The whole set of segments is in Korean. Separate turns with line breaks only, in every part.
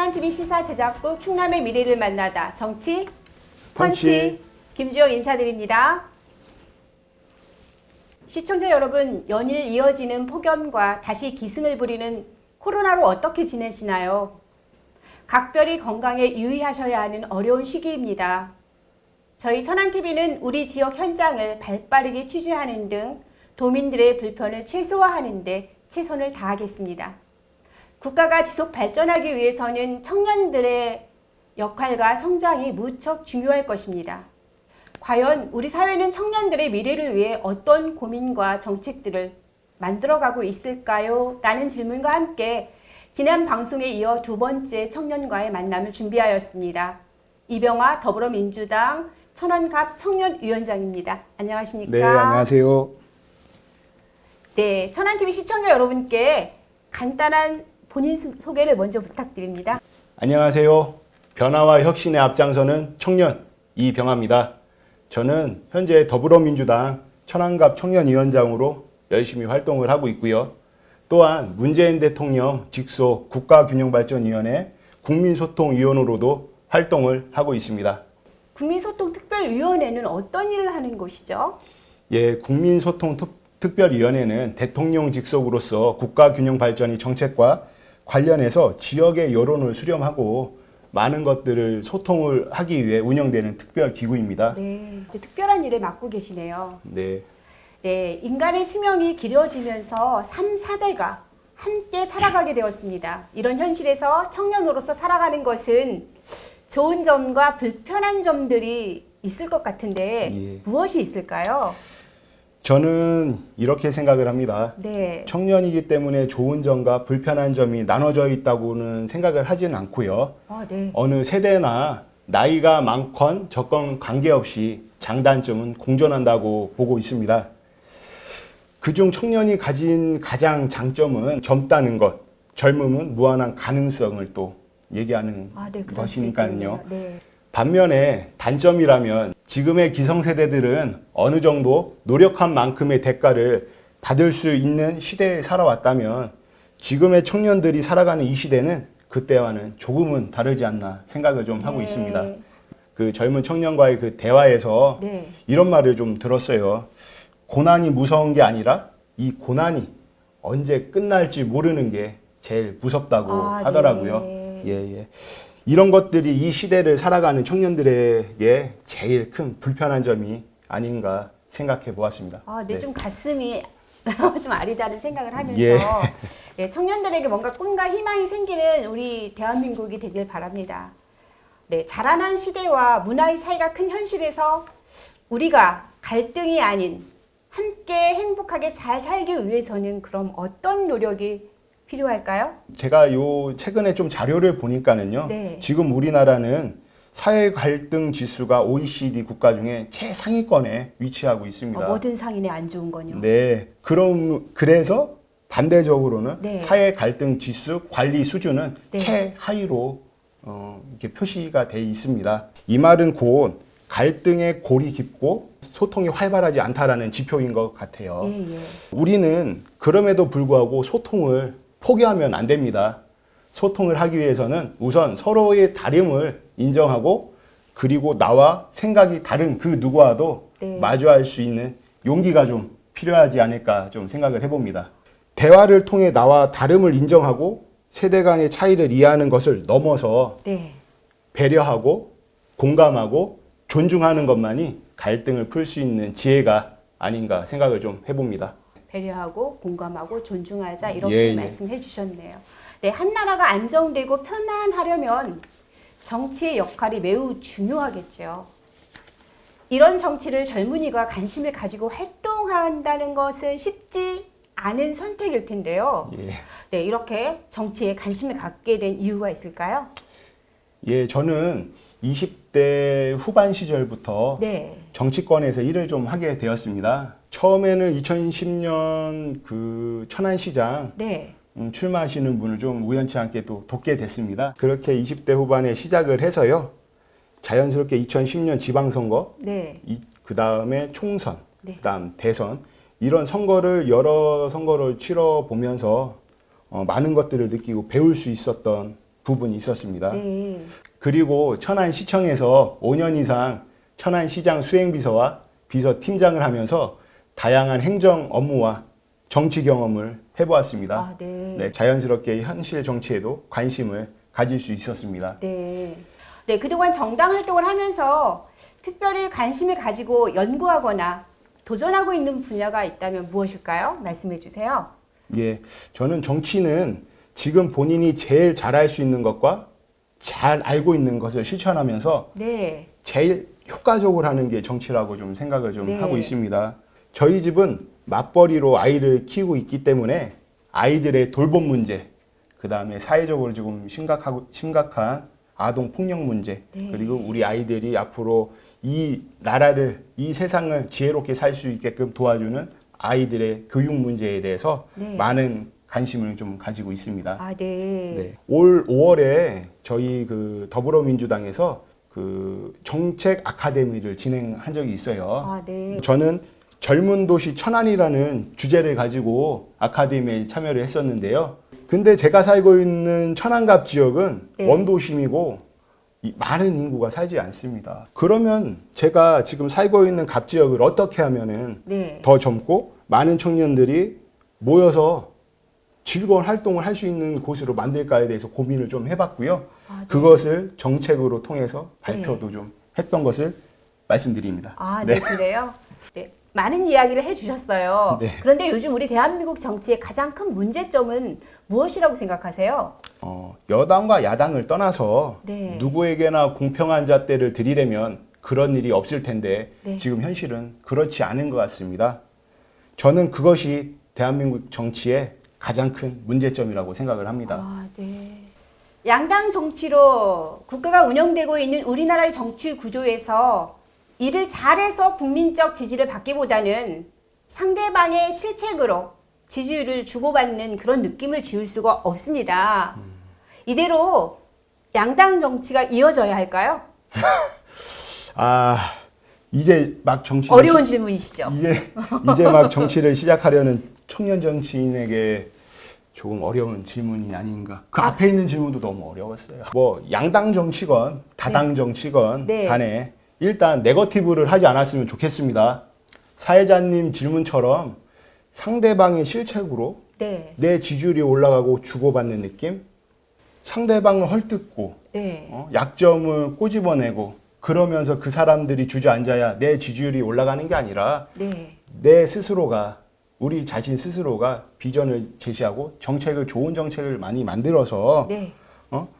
천안TV 시사제작부 충남의 미래를 만나다 정치
펀치.
김주영 인사드립니다. 시청자 여러분, 연일 이어지는 폭염과 다시 기승을 부리는 코로나로 어떻게 지내시나요? 각별히 건강에 유의하셔야 하는 어려운 시기입니다. 저희 천안TV는 우리 지역 현장을 발빠르게 취재하는 등 도민들의 불편을 최소화하는 데 최선을 다하겠습니다. 국가가 지속 발전하기 위해서는 청년들의 역할과 성장이 무척 중요할 것입니다. 과연 우리 사회는 청년들의 미래를 위해 어떤 고민과 정책들을 만들어가고 있을까요? 라는 질문과 함께 지난 방송에 이어 두 번째 청년과의 만남을 준비하였습니다. 이병화 더불어민주당 천안갑 청년위원장입니다. 안녕하십니까?
네, 안녕하세요.
네, 천안TV 시청자 여러분께 간단한 본인 소개를 먼저 부탁드립니다.
안녕하세요. 변화와 혁신에 앞장서는 청년 이병화입니다. 저는 현재 더불어민주당 천안갑 청년위원장으로 열심히 활동을 하고 있고요. 또한 문재인 대통령 직속 국가균형발전위원회 국민소통위원으로도 활동을 하고 있습니다.
국민소통특별위원회는 어떤 일을 하는 곳이죠?
예, 국민소통특별위원회는 대통령 직속으로서 국가균형발전의 정책과 관련해서 지역의 여론을 수렴하고 많은 것들을 소통을 하기 위해 운영되는 특별기구입니다.
네, 이제 특별한 일을 맡고 계시네요.
네.
네, 인간의 수명이 길어지면서 3, 4대가 함께 살아가게 되었습니다. 이런 현실에서 청년으로서 살아가는 것은 좋은 점과 불편한 점들이 있을 것 같은데
예.
무엇이 있을까요?
저는 이렇게 생각을 합니다.
네.
청년이기 때문에 좋은 점과 불편한 점이 나눠져 있다고는 생각을 하지는 않고요.
네.
어느 세대나 나이가 많건 적건 관계없이 장단점은 공존한다고 보고 있습니다. 그중 청년이 가진 가장 장점은 젊다는 것, 젊음은 무한한 가능성을 또 얘기하는
네,
것이니까요.
네.
반면에 단점이라면 지금의 기성세대들은 어느 정도 노력한 만큼의 대가를 받을 수 있는 시대에 살아왔다면 지금의 청년들이 살아가는 이 시대는 그때와는 조금은 다르지 않나 생각을 좀 하고 있습니다. 그 젊은 청년과의 그 대화에서 이런 말을 좀 들었어요. 고난이 무서운 게 아니라 이 고난이 언제 끝날지 모르는 게 제일 무섭다고 하더라고요. 예. 이런 것들이 이 시대를 살아가는 청년들에게 제일 큰 불편한 점이 아닌가 생각해 보았습니다.
네, 좀 가슴이 좀 아리다는 생각을 하면서 예, 청년들에게 뭔가 꿈과 희망이 생기는 우리 대한민국이 되길 바랍니다. 네, 자라난 시대와 문화의 차이가 큰 현실에서 우리가 갈등이 아닌 함께 행복하게 잘 살기 위해서는 그럼 어떤 노력이 필요할까요?
제가 최근에 좀 자료를 보니까는요. 지금 우리나라는 사회 갈등 지수가 OECD 국가 중에 최상위권에 위치하고 있습니다.
뭐든 상인에 안 좋은 거요.
네. 그래서 반대적으로는 사회 갈등 지수 관리 수준은 최하위로 이렇게 표시가 돼 있습니다. 이 말은 곧 갈등의 골이 깊고 소통이 활발하지 않다라는 지표인 것 같아요. 우리는 그럼에도 불구하고 소통을 포기하면 안 됩니다. 소통을 하기 위해서는 우선 서로의 다름을 인정하고 그리고 나와 생각이 다른 그 누구와도 마주할 수 있는 용기가 좀 필요하지 않을까 좀 생각을 해봅니다. 대화를 통해 나와 다름을 인정하고 세대 간의 차이를 이해하는 것을 넘어서 배려하고 공감하고 존중하는 것만이 갈등을 풀 수 있는 지혜가 아닌가 생각을 좀 해봅니다.
배려하고 공감하고 존중하자 이렇게 말씀해 주셨네요. 네, 한 나라가 안정되고 편안하려면 정치의 역할이 매우 중요하겠죠. 이런 정치를 젊은이가 관심을 가지고 활동한다는 것은 쉽지 않은 선택일 텐데요. 네, 이렇게 정치에 관심을 갖게 된 이유가 있을까요?
저는 20대 후반 시절부터 정치권에서 일을 좀 하게 되었습니다. 처음에는 2010년 그 천안시장 출마하시는 분을 좀 우연치 않게 또 돕게 됐습니다. 그렇게 20대 후반에 시작을 해서요. 자연스럽게 2010년 지방선거, 그 다음에 총선, 그 다음 대선 이런 여러 선거를 치러보면서 많은 것들을 느끼고 배울 수 있었던 부분이 있었습니다.
네.
그리고 천안시청에서 5년 이상 천안시장 수행비서와 비서팀장을 하면서 다양한 행정 업무와 정치 경험을 해보았습니다.
아, 네.
네, 자연스럽게 현실 정치에도 관심을 가질 수 있었습니다.
네. 네, 그동안 정당 활동을 하면서 특별히 관심을 가지고 연구하거나 도전하고 있는 분야가 있다면 무엇일까요? 말씀해 주세요.
예, 저는 정치는 지금 본인이 제일 잘할 수 있는 것과 잘 알고 있는 것을 실천하면서
네.
제일 효과적으로 하는 게 정치라고 좀 생각을 좀
네.
하고 있습니다. 저희 집은 맞벌이로 아이를 키우고 있기 때문에 아이들의 돌봄 문제, 그 다음에 사회적으로 조금 심각한 아동 폭력 문제,
네.
그리고 우리 아이들이 앞으로 이 나라를, 이 세상을 지혜롭게 살 수 있게끔 도와주는 아이들의 교육 문제에 대해서
네.
많은 관심을 좀 가지고 있습니다.
아, 네.
네. 올 5월에 저희 그 더불어민주당에서 그 정책 아카데미를 진행한 적이 있어요.
아, 네.
저는 젊은 도시 천안이라는 주제를 가지고 아카데미에 참여를 했었는데요. 근데 제가 살고 있는 천안갑 지역은
네.
원도심이고 많은 인구가 살지 않습니다. 그러면 제가 지금 살고 있는 갑 지역을 어떻게 하면은
네.
더 젊고 많은 청년들이 모여서 즐거운 활동을 할 수 있는 곳으로 만들까에 대해서 고민을 좀 해봤고요.
아, 네.
그것을 정책으로 통해서 발표도 좀 했던 것을 말씀드립니다.
아, 네, 그래요? 네. 많은 이야기를 해주셨어요.
네.
그런데 요즘 우리 대한민국 정치의 가장 큰 문제점은 무엇이라고 생각하세요?
여당과 야당을 떠나서
네.
누구에게나 공평한 잣대를 들이대면 그런 일이 없을 텐데
네.
지금 현실은 그렇지 않은 것 같습니다. 저는 그것이 대한민국 정치의 가장 큰 문제점이라고 생각을 합니다.
아, 네. 양당 정치로 국가가 운영되고 있는 우리나라의 정치 구조에서 일을 잘해서 국민적 지지를 받기보다는 상대방의 실책으로 지지율을 주고받는 그런 느낌을 지울 수가 없습니다. 이대로 양당 정치가 이어져야 할까요?
아, 이제 막 정치
어려운 질문이시죠?
이제 막 정치를 시작하려는 청년 정치인에게 조금 어려운 질문이 아닌가. 그 앞에 있는 질문도 너무 어려웠어요. 뭐 양당 정치건 다당 정치건
네.
간에 일단 네거티브를 하지 않았으면 좋겠습니다. 사회자님 질문처럼 상대방의 실책으로
네.
내 지지율이 올라가고 주고받는 느낌? 상대방을 헐뜯고
네.
약점을 꼬집어내고 그러면서 그 사람들이 주저앉아야 내 지지율이 올라가는 게 아니라
네.
내 스스로가 우리 자신 스스로가 비전을 제시하고 정책을 좋은 정책을 많이 만들어서
네.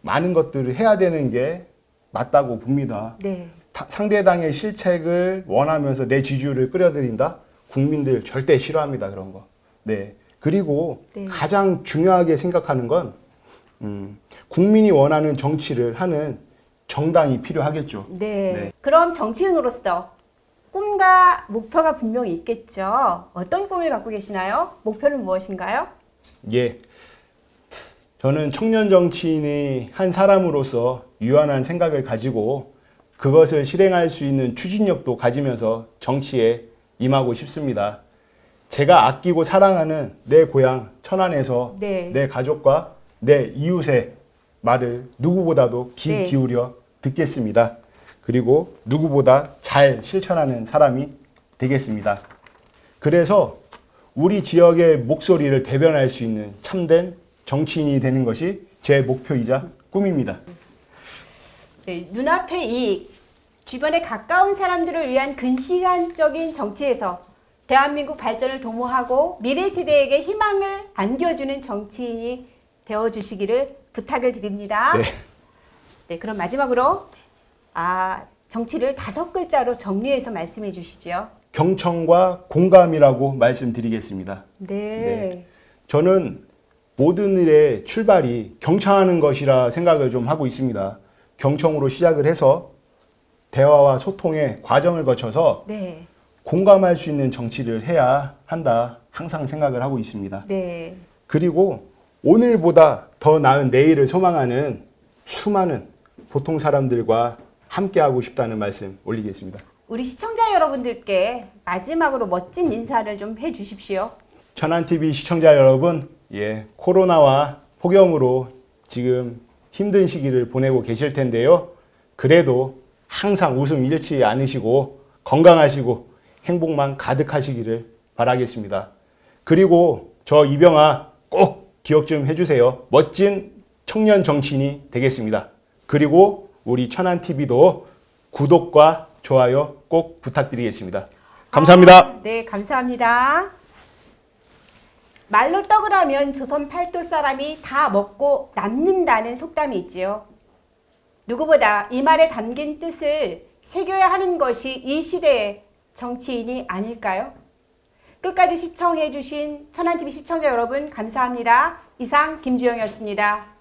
많은 것들을 해야 되는 게 맞다고 봅니다.
네.
상대당의 실책을 원하면서 내 지지율을 끌어들인다? 국민들 절대 싫어합니다. 그런 거. 네. 그리고
네.
가장 중요하게 생각하는 건 국민이 원하는 정치를 하는 정당이 필요하겠죠.
네.
네.
그럼 정치인으로서 꿈과 목표가 분명히 있겠죠. 어떤 꿈을 갖고 계시나요? 목표는 무엇인가요?
예. 저는 청년 정치인의 한 사람으로서 유한한 생각을 가지고 그것을 실행할 수 있는 추진력도 가지면서 정치에 임하고 싶습니다. 제가 아끼고 사랑하는 내 고향 천안에서
네.
내 가족과 내 이웃의 말을 누구보다도 귀
네.
기울여 듣겠습니다. 그리고 누구보다 잘 실천하는 사람이 되겠습니다. 그래서 우리 지역의 목소리를 대변할 수 있는 참된 정치인이 되는 것이 제 목표이자 꿈입니다.
네, 눈앞의 이익, 주변에 가까운 사람들을 위한 근시간적인 정치에서 대한민국 발전을 도모하고 미래 세대에게 희망을 안겨주는 정치인이 되어주시기를 부탁을 드립니다.
네.
네, 그럼 마지막으로 정치를 5글자로 정리해서 말씀해 주시죠.
경청과 공감이라고 말씀드리겠습니다.
네.
저는 모든 일의 출발이 경청하는 것이라 생각을 좀 하고 있습니다. 경청으로 시작을 해서 대화와 소통의 과정을 거쳐서
네.
공감할 수 있는 정치를 해야 한다. 항상 생각을 하고 있습니다.
네.
그리고 오늘보다 더 나은 내일을 소망하는 수많은 보통 사람들과 함께하고 싶다는 말씀 올리겠습니다.
우리 시청자 여러분들께 마지막으로 멋진 인사를 좀 해주십시오.
천안TV 시청자 여러분, 코로나와 폭염으로 지금 힘든 시기를 보내고 계실 텐데요. 그래도 항상 웃음 잃지 않으시고 건강하시고 행복만 가득하시기를 바라겠습니다. 그리고 저 이병아 꼭 기억 좀 해주세요. 멋진 청년 정치인이 되겠습니다. 그리고 우리 천안TV도 구독과 좋아요 꼭 부탁드리겠습니다. 감사합니다.
네, 감사합니다. 말로 떡을 하면 조선 팔도 사람이 다 먹고 남는다는 속담이 있지요. 누구보다 이 말에 담긴 뜻을 새겨야 하는 것이 이 시대의 정치인이 아닐까요? 끝까지 시청해 주신 천안TV 시청자 여러분 감사합니다. 이상 김주영이었습니다.